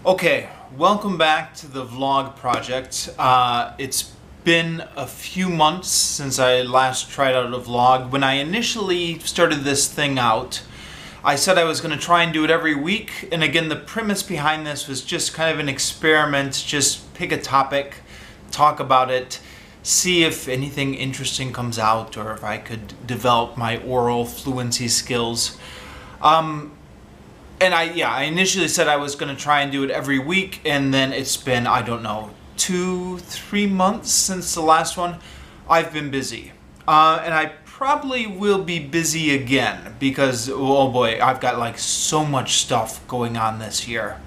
Okay, welcome back to the vlog project. It's been a few months since I last tried out a vlog. When I initially started this thing out, I said I was going to try and do it every week. And again, the premise behind this was just kind of an experiment. Just pick a topic, talk about it, see if anything interesting comes out or if I could develop my oral fluency skills. And I initially said I was going to try and do it every week, and then it's been, I don't know, 2-3 months since the last one. I've been busy. And I probably will be busy again because, oh boy, I've got like so much stuff going on this year.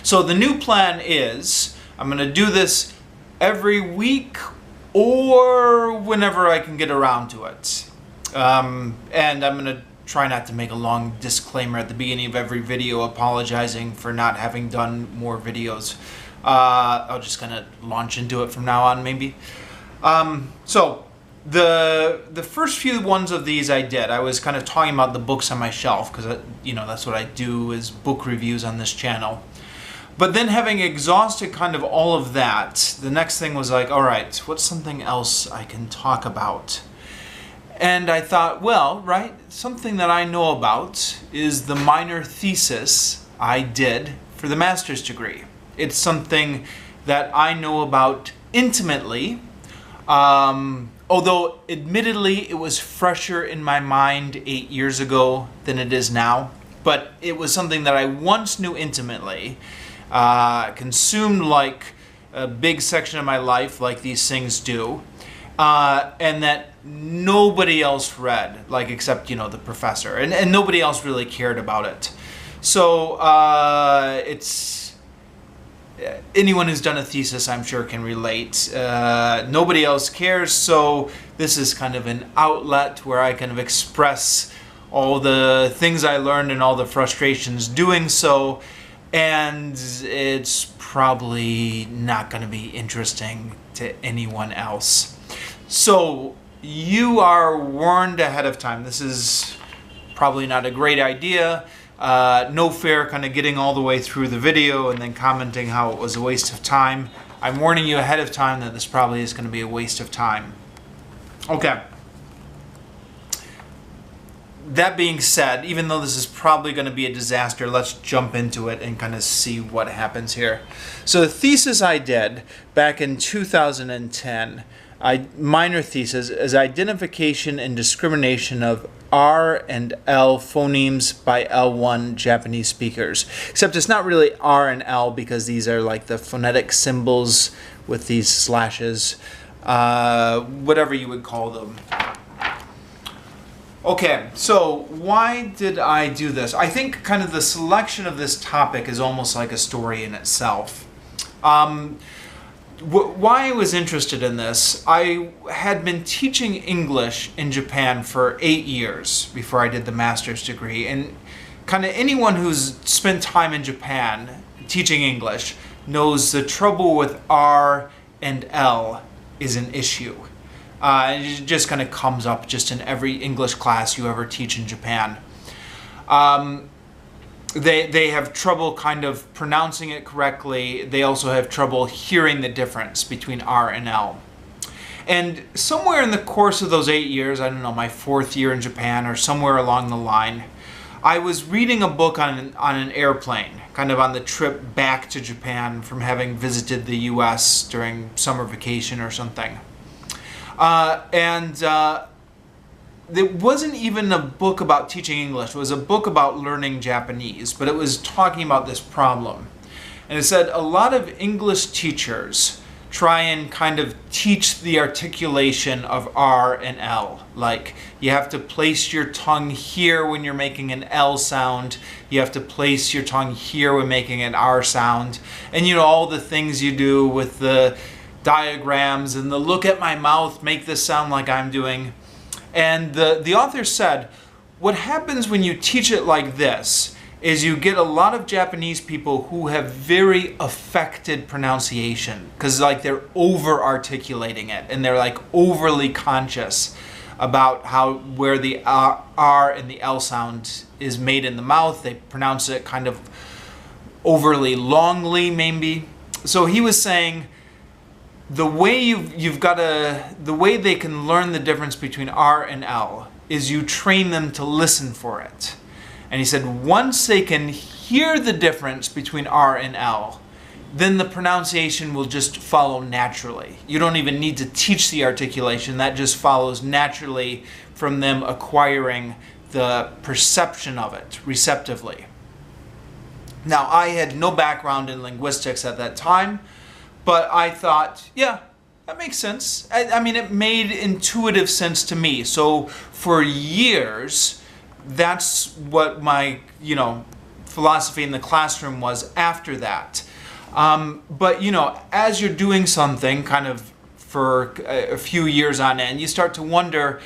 So the new plan is I'm going to do this every week or whenever I can get around to it. And I'm going to try not to make a long disclaimer at the beginning of every video apologizing for not having done more videos. I'll just kind of launch into it from now on, maybe. So the first few ones of these I did. I was kind of talking about the books on my shelf because that's what I do, is book reviews on this channel. But then, having exhausted kind of all of that, the next thing was like, all right, what's something else I can talk about? And I thought, well, right, something that I know about is the minor thesis I did for the master's degree. It's something that I know about intimately, although admittedly it was fresher in my mind 8 years ago than it is now. But it was something that I once knew intimately, consumed like a big section of my life, like these things do. And that nobody else read, like except, the professor. And nobody else really cared about it. So it's... anyone who's done a thesis, I'm sure, can relate. Nobody else cares, so this is kind of an outlet where I kind of express all the things I learned and all the frustrations doing so. And it's probably not going to be interesting to anyone else. So you are warned ahead of time. This is probably not a great idea. No fair kind of getting all the way through the video and then commenting how it was a waste of time. I'm warning you ahead of time that this probably is going to be a waste of time. Okay. That being said, even though this is probably going to be a disaster, let's jump into it and kind of see what happens here. So the thesis I did back in 2010, minor thesis, is identification and discrimination of R and L phonemes by L1 Japanese speakers. Except it's not really R and L because these are like the phonetic symbols with these slashes, whatever you would call them. Okay, so why did I do this? I think kind of the selection of this topic is almost like a story in itself. Why I was interested in this, I had been teaching English in Japan for 8 years before I did the master's degree, and kind of anyone who's spent time in Japan teaching English knows the trouble with R and L is an issue. It just kind of comes up just in every English class you ever teach in Japan. They have trouble kind of pronouncing it correctly. They also have trouble hearing the difference between R and L. And somewhere in the course of those 8 years, I don't know, my 4th year in Japan or somewhere along the line, I was reading a book on an airplane, kind of on the trip back to Japan from having visited the US during summer vacation or something. It wasn't even a book about teaching English. It was a book about learning Japanese, but it was talking about this problem. And it said a lot of English teachers try and kind of teach the articulation of R and L. Like, you have to place your tongue here when you're making an L sound. You have to place your tongue here when making an R sound. And all the things you do with the diagrams and the look at my mouth, make this sound like I'm doing. And the author said, what happens when you teach it like this is you get a lot of Japanese people who have very affected pronunciation because like they're over articulating it and they're like overly conscious about where the R and the L sound is made in the mouth. They pronounce it kind of overly longly, maybe. So he was saying the way the way they can learn the difference between R and L is you train them to listen for it. And he said once they can hear the difference between R and L, then the pronunciation will just follow naturally. You don't even need to teach the articulation. That just follows naturally from them acquiring the perception of it receptively. Now, I had no background in linguistics at that time, but I thought, yeah, that makes sense. I mean, it made intuitive sense to me. So for years, that's what my, philosophy in the classroom was after that. But, as you're doing something kind of for a few years on end, you start to wonder,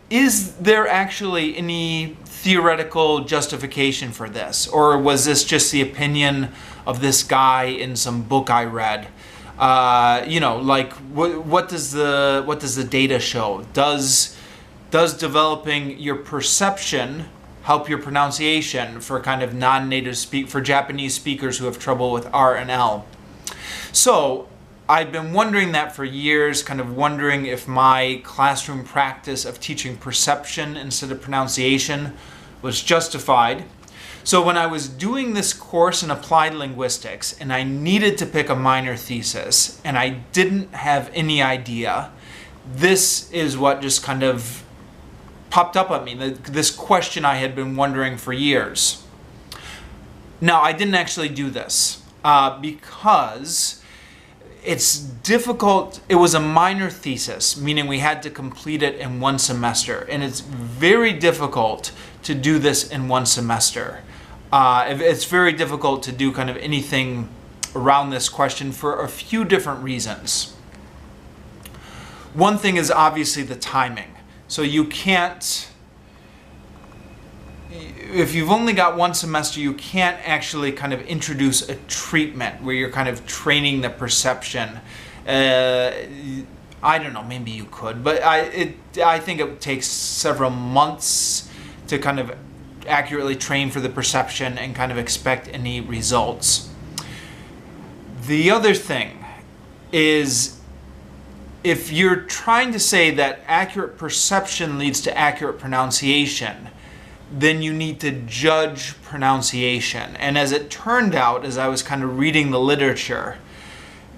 is there actually any theoretical justification for this? Or was this just the opinion of this guy in some book I read? What does the data show? Does developing your perception help your pronunciation for kind of for Japanese speakers who have trouble with R and L? So I've been wondering that for years, kind of wondering if my classroom practice of teaching perception instead of pronunciation was justified. So when I was doing this course in applied linguistics and I needed to pick a minor thesis and I didn't have any idea, this is what just kind of popped up at me, this question I had been wondering for years. Now, I didn't actually do this because it's difficult. It was a minor thesis, meaning we had to complete it in one semester, and it's very difficult to do this in one semester. It's very difficult to do kind of anything around this question for a few different reasons. One thing is obviously the timing. So you can't, if you've only got one semester, you can't actually kind of introduce a treatment where you're kind of training the perception. I don't know, maybe you could, but I think it takes several months to kind of accurately train for the perception and kind of expect any results. The other thing is, if you're trying to say that accurate perception leads to accurate pronunciation, then you need to judge pronunciation. And as it turned out, as I was kind of reading the literature,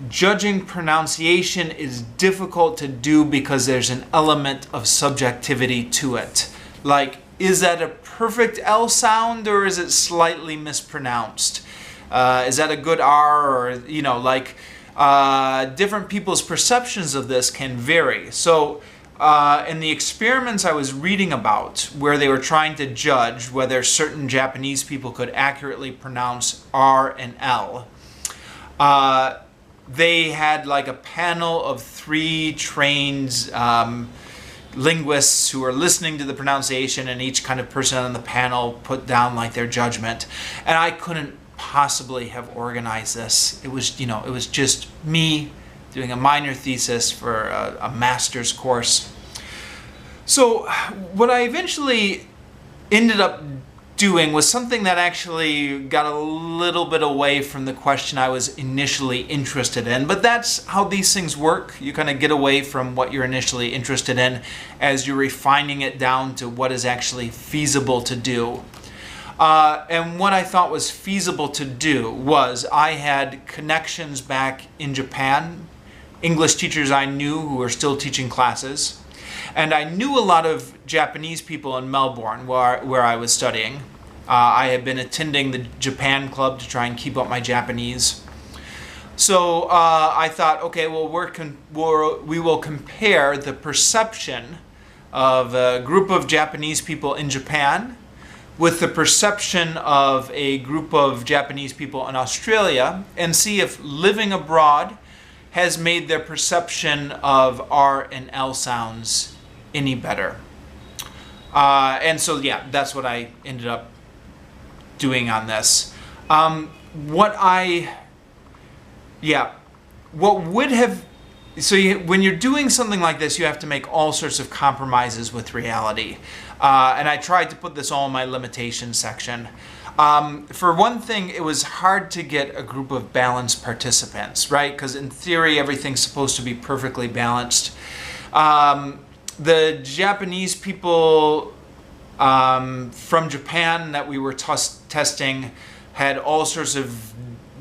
judging pronunciation is difficult to do because there's an element of subjectivity to it. Like, is that a perfect L sound or is it slightly mispronounced? Is that a good R, or, different people's perceptions of this can vary. So in the experiments I was reading about, where they were trying to judge whether certain Japanese people could accurately pronounce R and L, they had like a panel of 3 trained linguists who were listening to the pronunciation, and each kind of person on the panel put down like their judgment. And I couldn't possibly have organized this. It was, it was just me doing a minor thesis for a master's course. So what I eventually ended up doing was something that actually got a little bit away from the question I was initially interested in, but that's how these things work. You kind of get away from what you're initially interested in as you're refining it down to what is actually feasible to do. And what I thought was feasible to do was, I had connections back in Japan, English teachers I knew who were still teaching classes, and I knew a lot of Japanese people in Melbourne where I was studying. I had been attending the Japan club to try and keep up my Japanese. So I thought, okay, well, we will compare the perception of a group of Japanese people in Japan with the perception of a group of Japanese people in Australia, and see if living abroad has made their perception of R and L sounds any better. And so, yeah, that's what I ended up doing on this. When you're doing something like this, you have to make all sorts of compromises with reality. And I tried to put this all in my limitations section. For one thing, it was hard to get a group of balanced participants, right? Because in theory, everything's supposed to be perfectly balanced. The Japanese people from Japan that we were testing had all sorts of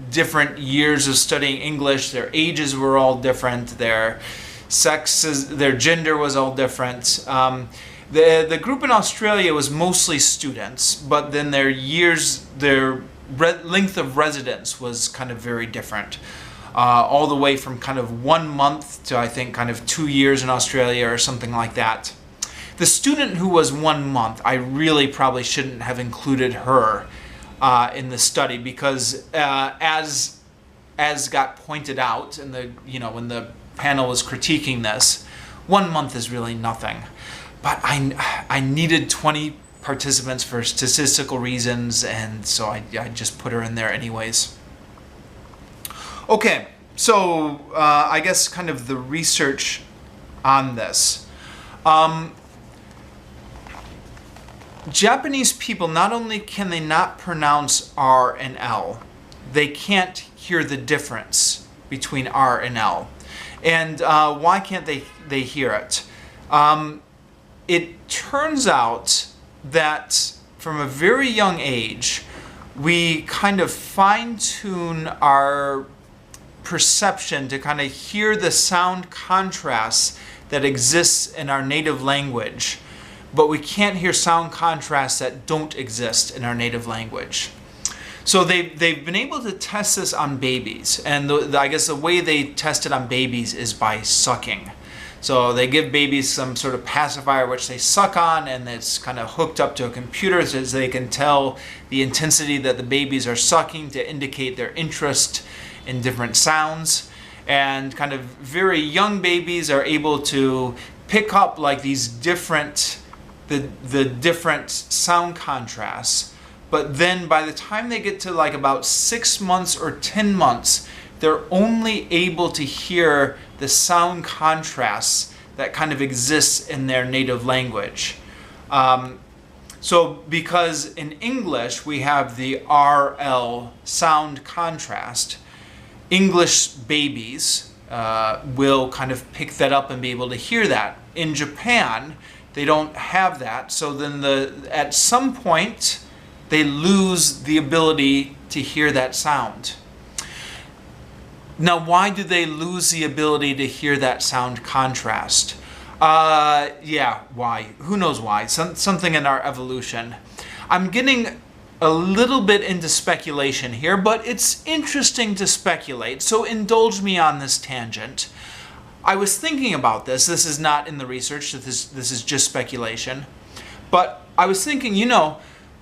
different years of studying English. Their ages were all different. Their sexes, their gender was all different. The group in Australia was mostly students, but then their length of residence was kind of very different. All the way from kind of 1 month to I think kind of 2 years in Australia or something like that. The student who was 1 month, I really probably shouldn't have included her in the study because as got pointed out in the, when the panel was critiquing this, 1 month is really nothing. But I needed 20 participants for statistical reasons, and so I just put her in there anyways. Okay, so I guess kind of the research on this. Japanese people, not only can they not pronounce R and L, they can't hear the difference between R and L. And why can't they hear it? It turns out that from a very young age, we kind of fine-tune our perception to kind of hear the sound contrasts that exists in our native language, but we can't hear sound contrasts that don't exist in our native language. So they've been able to test this on babies, and I guess the way they test it on babies is by sucking. So they give babies some sort of pacifier which they suck on, and it's kind of hooked up to a computer so they can tell the intensity that the babies are sucking to indicate their interest in different sounds. And kind of very young babies are able to pick up like these different, the different sound contrasts. But then by the time they get to like about 6 months or 10 months, they're only able to hear the sound contrasts that kind of exists in their native language. So because in English we have the RL sound contrast, English babies will kind of pick that up and be able to hear that. In Japan, they don't have that, so then at some point they lose the ability to hear that sound. Now, why do they lose the ability to hear that sound contrast? Yeah, why? Who knows why? Something in our evolution. I'm getting a little bit into speculation here, but it's interesting to speculate, so indulge me on this tangent. I was thinking about this. This is not in the research. This is just speculation. But I was thinking,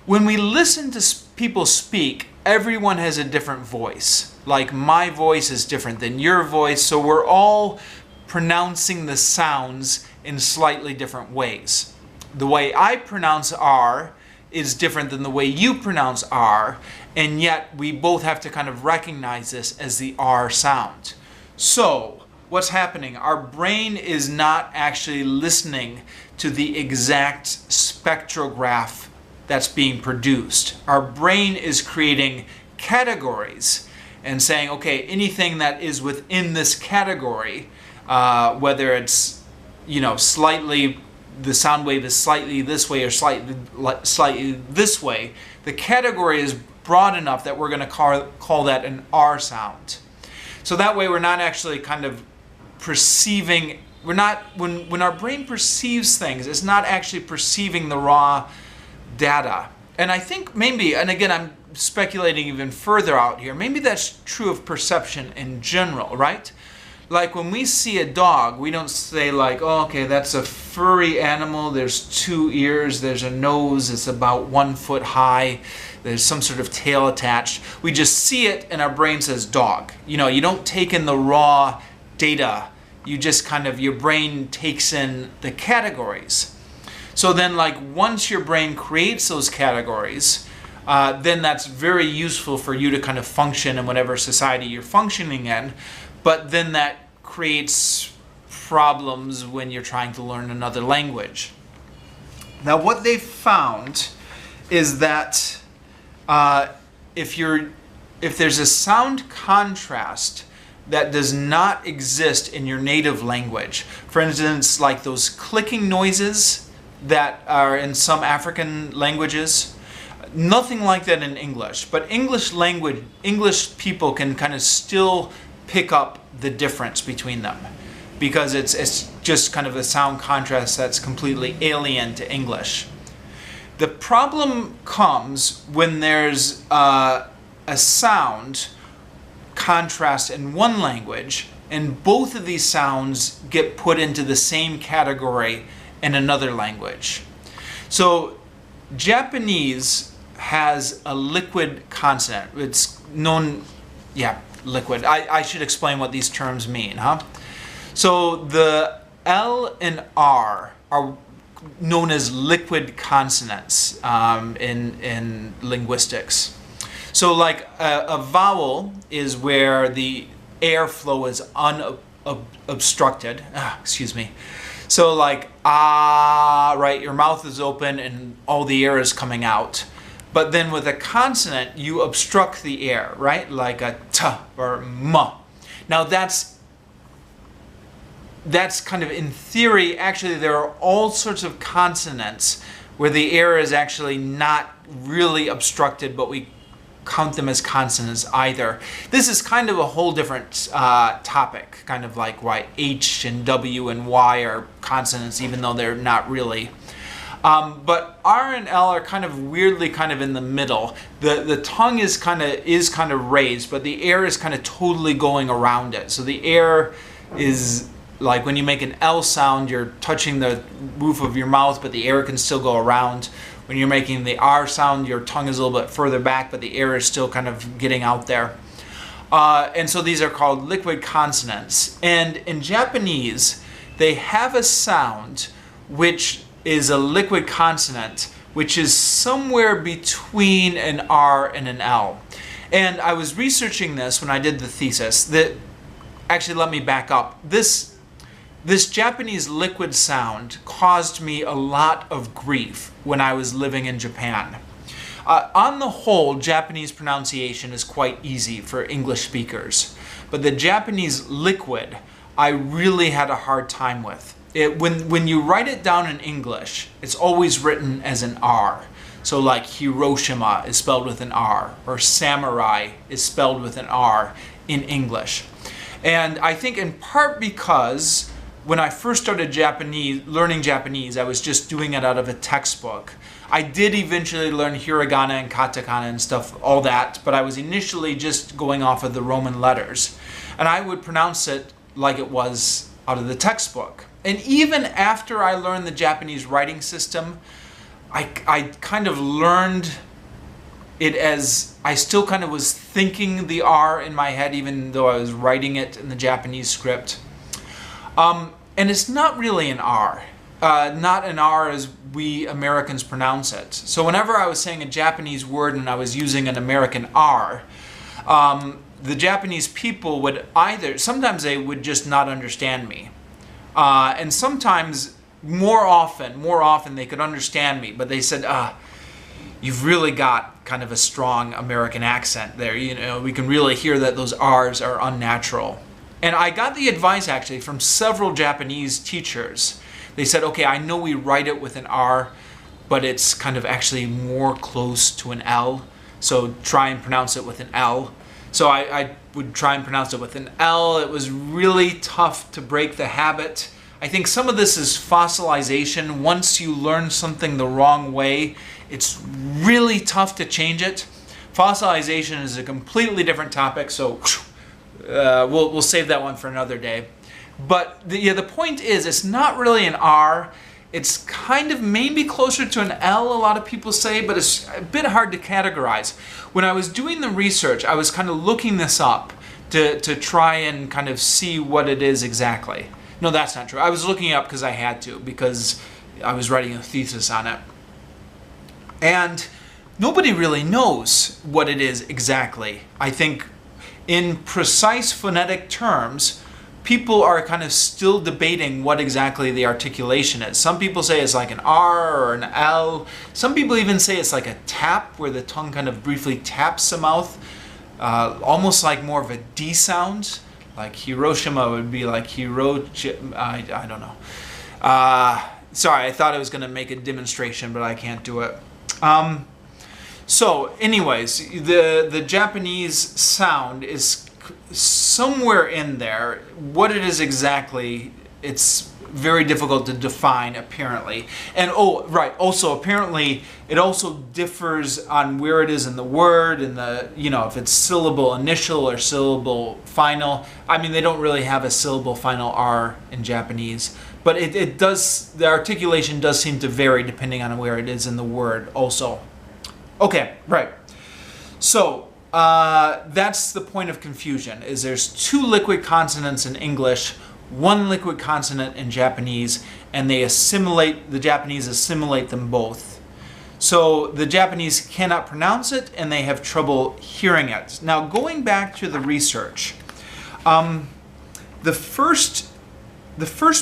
when we listen to people speak, everyone has a different voice. Like my voice is different than your voice, so we're all pronouncing the sounds in slightly different ways. The way I pronounce R is different than the way you pronounce R, and yet we both have to kind of recognize this as the R sound. So, what's happening? Our brain is not actually listening to the exact spectrograph that's being produced. Our brain is creating categories and saying, okay, anything that is within this category, whether it's, slightly, the sound wave is slightly this way or slightly this way, the category is broad enough that we're going to call that an R sound. So that way we're not actually kind of perceiving, when our brain perceives things, it's not actually perceiving the raw data. And I think maybe, and again, I'm speculating even further out here, maybe that's true of perception in general, right? Like when we see a dog, we don't say like, oh, okay, that's a furry animal, there's 2 ears, there's a nose, it's about 1 foot high, there's some sort of tail attached. We just see it and our brain says dog. You don't take in the raw data, you just kind of, your brain takes in the categories. So then like once your brain creates those categories, then that's very useful for you to kind of function in whatever society you're functioning in. But then that creates problems when you're trying to learn another language. Now what they've found is that if there's a sound contrast that does not exist in your native language, for instance, like those clicking noises that are in some African languages, nothing like that in English. But English people can kind of still pick up the difference between them, because it's just kind of a sound contrast that's completely alien to English. The problem comes when there's a sound contrast in one language and both of these sounds get put into the same category in another language. So Japanese has a liquid consonant. It's known, liquid. I should explain what these terms mean, huh? So the L and R are known as liquid consonants in linguistics. So like a vowel is where the airflow is unobstructed. Excuse me. So like ah, right, your mouth is open and all the air is coming out. But then with a consonant, you obstruct the air, right? Like a t or m. Now that's kind of in theory. Actually, there are all sorts of consonants where the air is actually not really obstructed, but we count them as consonants either. This is kind of a whole different topic, kind of like why H and W and Y are consonants, even though they're not really. But R and L are kind of weirdly kind of in the middle. The tongue is kind of raised, but the air is kind of totally going around it. So the air is like when you make an L sound, you're touching the roof of your mouth, but the air can still go around. When you're making the R sound, your tongue is a little bit further back, but the air is still kind of getting out there. And so these are called liquid consonants. And in Japanese, they have a sound which is a liquid consonant, which is somewhere between an R and an L. And I was researching this when I did the thesis. Actually, let me back up. This Japanese liquid sound caused me a lot of grief when I was living in Japan. On the whole, Japanese pronunciation is quite easy for English speakers, but the Japanese liquid I really had a hard time with. When you write it down in English, it's always written as an R. So like Hiroshima is spelled with an R, or samurai is spelled with an R in English. And I think in part because when I first started learning Japanese, I was just doing it out of a textbook. I did eventually learn hiragana and katakana and stuff, all that, but I was initially just going off of the Roman letters. And I would pronounce it like it was out of the textbook. And even after I learned the Japanese writing system, I kind of learned it as I still kind of was thinking the R in my head, even though I was writing it in the Japanese script. And it's not really an R, not an R as we Americans pronounce it. So whenever I was saying a Japanese word and I was using an American R, the Japanese people would sometimes they would just not understand me. And sometimes, more often they could understand me, but they said, you've really got kind of a strong American accent there. You know, we can really hear that those R's are unnatural. And I got the advice actually from several Japanese teachers. They said, okay, I know we write it with an R, but it's kind of actually more close to an L. So try and pronounce it with an L. So I would try and pronounce it with an L. It was really tough to break the habit. I think some of this is fossilization. Once you learn something the wrong way, it's really tough to change it. Fossilization is a completely different topic, so we'll save that one for another day. But the point is, it's not really an R. It's kind of maybe closer to an L, a lot of people say, but it's a bit hard to categorize. When I was doing the research, I was kind of looking this up to try and kind of see what it is exactly. No, that's not true. I was looking it up because I had to, because I was writing a thesis on it. And nobody really knows what it is exactly. I think in precise phonetic terms, people are kind of still debating what exactly the articulation is. Some people say it's like an R or an L. Some people even say it's like a tap, where the tongue kind of briefly taps the mouth, almost like more of a D sound. Like Hiroshima would be like I don't know. Sorry, I thought I was going to make a demonstration, but I can't do it. So anyways, the Japanese sound is somewhere in there. What it is exactly, it's very difficult to define, apparently. And oh, right, also apparently it also differs on where it is in the word, and if it's syllable initial or syllable final. I mean, they don't really have a syllable final R in Japanese, but it does, the articulation does seem to vary depending on where it is in the word also. Okay, right. So that's the point of confusion, is there's two liquid consonants in English, one liquid consonant in Japanese, and the Japanese assimilate them both. So the Japanese cannot pronounce it, and they have trouble hearing it. Now, going back to the research, the first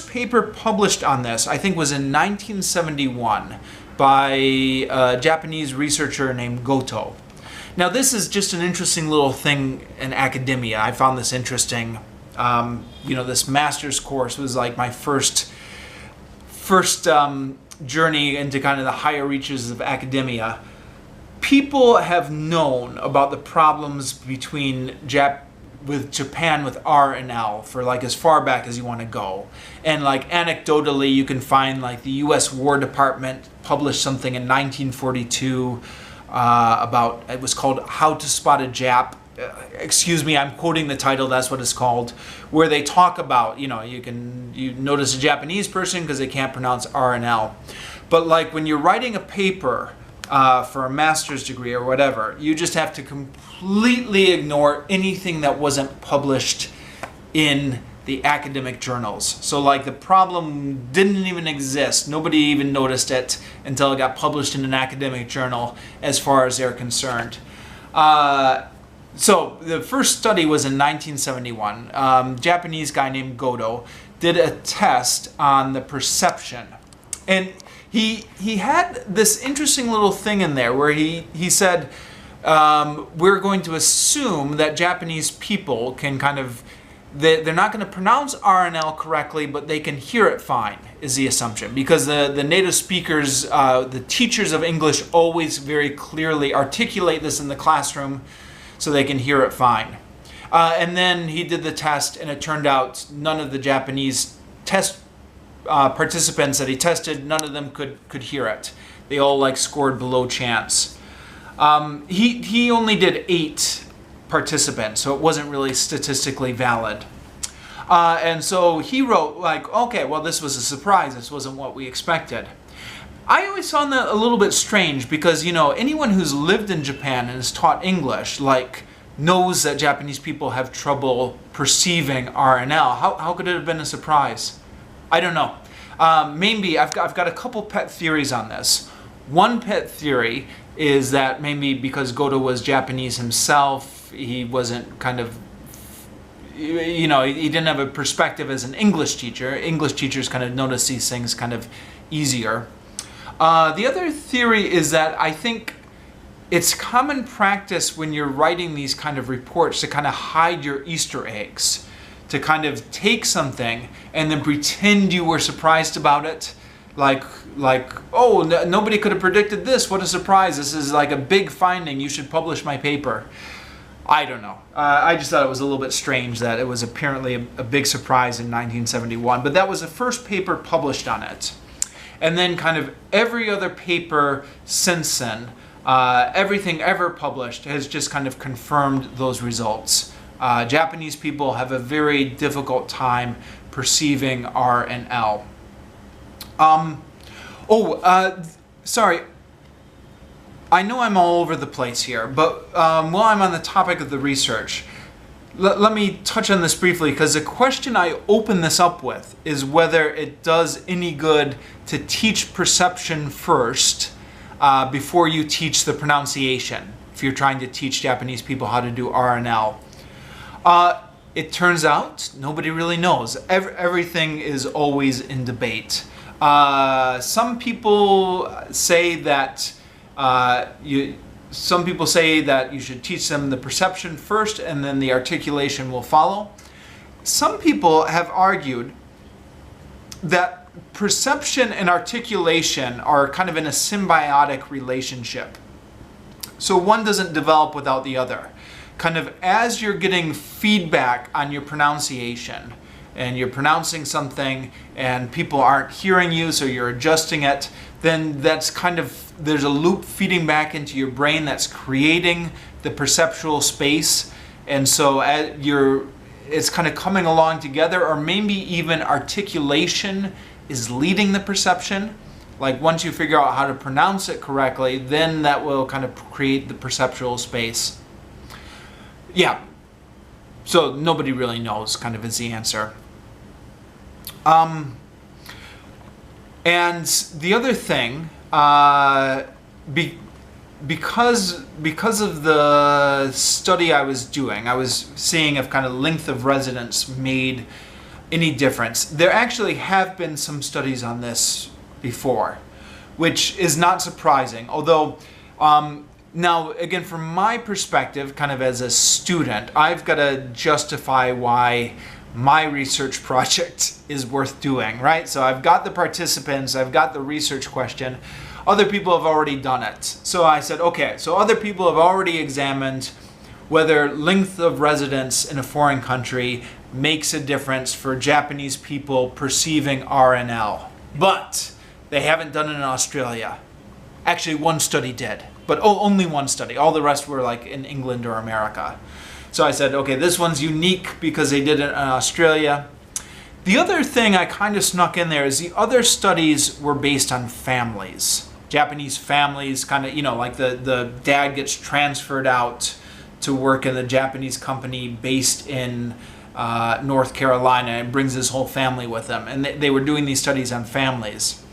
paper published on this, I think, was in 1971 by a Japanese researcher named Goto. Now, this is just an interesting little thing in academia. I found this interesting. This master's course was like my first journey into kind of the higher reaches of academia. People have known about the problems with Japan with R and L for like as far back as you want to go. And like anecdotally, you can find like the US War Department published something in 1942 about, it was called How to Spot a Jap. Excuse me, I'm quoting the title, that's what it's called, where they talk about, you notice a Japanese person because they can't pronounce R and L. But like when you're writing a paper for a master's degree or whatever, you just have to completely ignore anything that wasn't published in the academic journals. So like the problem didn't even exist. Nobody even noticed it until it got published in an academic journal as far as they're concerned. So the first study was in 1971. Japanese guy named Goto did a test on the perception. And he had this interesting little thing in there where he said, we're going to assume that Japanese people can kind of, they're not going to pronounce R and L correctly, but they can hear it fine, is the assumption. Because the native speakers, the teachers of English always very clearly articulate this in the classroom so they can hear it fine. And then he did the test, and it turned out none of the Japanese test participants that he tested, none of them could hear it. They all like scored below chance. He only did 8 participants, so it wasn't really statistically valid. And so he wrote like, okay, well, this was a surprise. This wasn't what we expected. I always found that a little bit strange because, anyone who's lived in Japan and is taught English, like, knows that Japanese people have trouble perceiving R and L. How could it have been a surprise? I don't know. Maybe I've got a couple pet theories on this. One pet theory is that maybe because Goto was Japanese himself, he wasn't kind of, he didn't have a perspective as an English teacher. English teachers kind of notice these things kind of easier. The other theory is that I think it's common practice when you're writing these kind of reports to kind of hide your Easter eggs, to kind of take something and then pretend you were surprised about it. Like, oh, nobody could have predicted this. What a surprise. This is like a big finding. You should publish my paper. I don't know. I just thought it was a little bit strange that it was apparently a big surprise in 1971. But that was the first paper published on it. And then kind of every other paper since then, everything ever published has just kind of confirmed those results. Japanese people have a very difficult time perceiving R and L. Sorry. I know I'm all over the place here, but while I'm on the topic of the research, let me touch on this briefly, because the question I open this up with is whether it does any good to teach perception first before you teach the pronunciation, if you're trying to teach Japanese people how to do R and L. it turns out nobody really knows. Everything is always in debate. Some people say that some people say that you should teach them the perception first and then the articulation will follow. Some people have argued that perception and articulation are kind of in a symbiotic relationship. So one doesn't develop without the other. Kind of as you're getting feedback on your pronunciation and you're pronouncing something and people aren't hearing you, so you're adjusting it, then that's kind of, there's a loop feeding back into your brain that's creating the perceptual space. And so it's kind of coming along together, or maybe even articulation is leading the perception. Like once you figure out how to pronounce it correctly, then that will kind of create the perceptual space. Yeah, so nobody really knows, kind of is the answer. And the other thing, because of the study I was doing, I was seeing if kind of length of residence made any difference. There actually have been some studies on this before, which is not surprising. Although, now again, from my perspective, kind of as a student, I've got to justify why my research project is worth doing, right? So I've got the participants, I've got the research question. Other people have already done it. So I said, okay, so other people have already examined whether length of residence in a foreign country makes a difference for Japanese people perceiving R and L. But they haven't done it in Australia. Actually, one study did, but only one study. All the rest were like in England or America. So I said, okay, this one's unique because they did it in Australia. The other thing I kind of snuck in there is the other studies were based on families. Japanese families, kind of, you know, like the dad gets transferred out to work in a Japanese company based in North Carolina and brings his whole family with him. And they were doing these studies on families.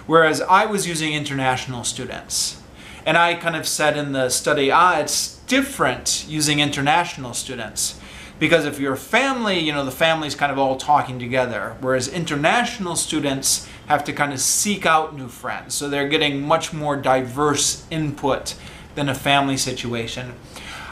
Whereas I was using international students. And I kind of said in the study, it's different using international students. Because if you're a family, you know, the family's kind of all talking together. Whereas international students have to kind of seek out new friends. So they're getting much more diverse input than a family situation.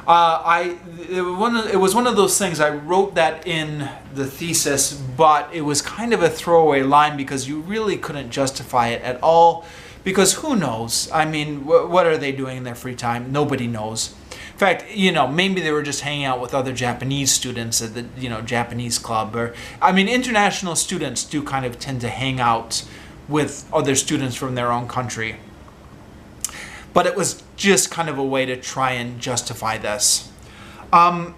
It was one of those things, I wrote that in the thesis, but it was kind of a throwaway line because you really couldn't justify it at all. Because who knows? I mean, what are they doing in their free time? Nobody knows. In fact, you know, maybe they were just hanging out with other Japanese students at the, you know, Japanese club. Or, I mean, international students do kind of tend to hang out with other students from their own country. But it was just kind of a way to try and justify this. The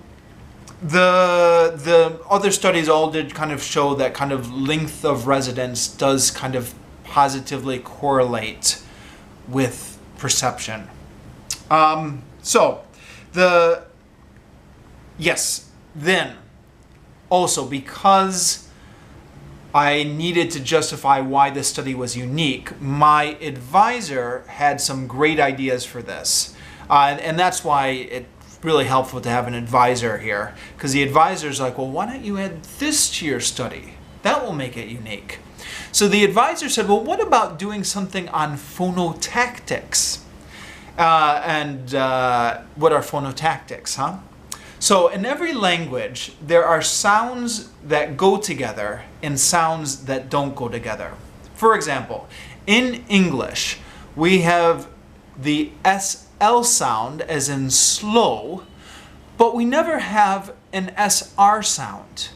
other studies all did kind of show that kind of length of residence does kind of positively correlate with perception. Then also because I needed to justify why this study was unique, my advisor had some great ideas for this. And that's why it's really helpful to have an advisor here. Because the advisor's like, well, why don't you add this to your study? That will make it unique. So the advisor said, well, what about doing something on phonotactics? What are phonotactics, huh? So in every language, there are sounds that go together and sounds that don't go together. For example, in English, we have the SL sound as in slow, but we never have an SR sound.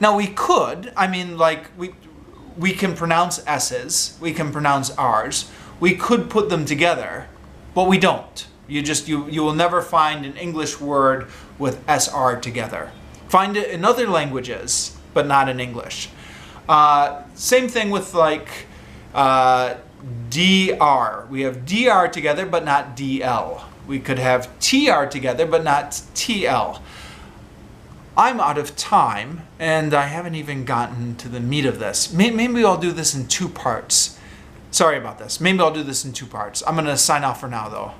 Now we could, I mean, like we can pronounce S's, we can pronounce R's, we could put them together, but we don't. You will never find an English word with SR together. Find it in other languages, but not in English. Same thing with like DR. We have DR together, but not DL. We could have TR together, but not TL. I'm out of time, and I haven't even gotten to the meat of this. Maybe I'll do this in 2 parts. Sorry about this. Maybe I'll do this in 2 parts. I'm going to sign off for now, though.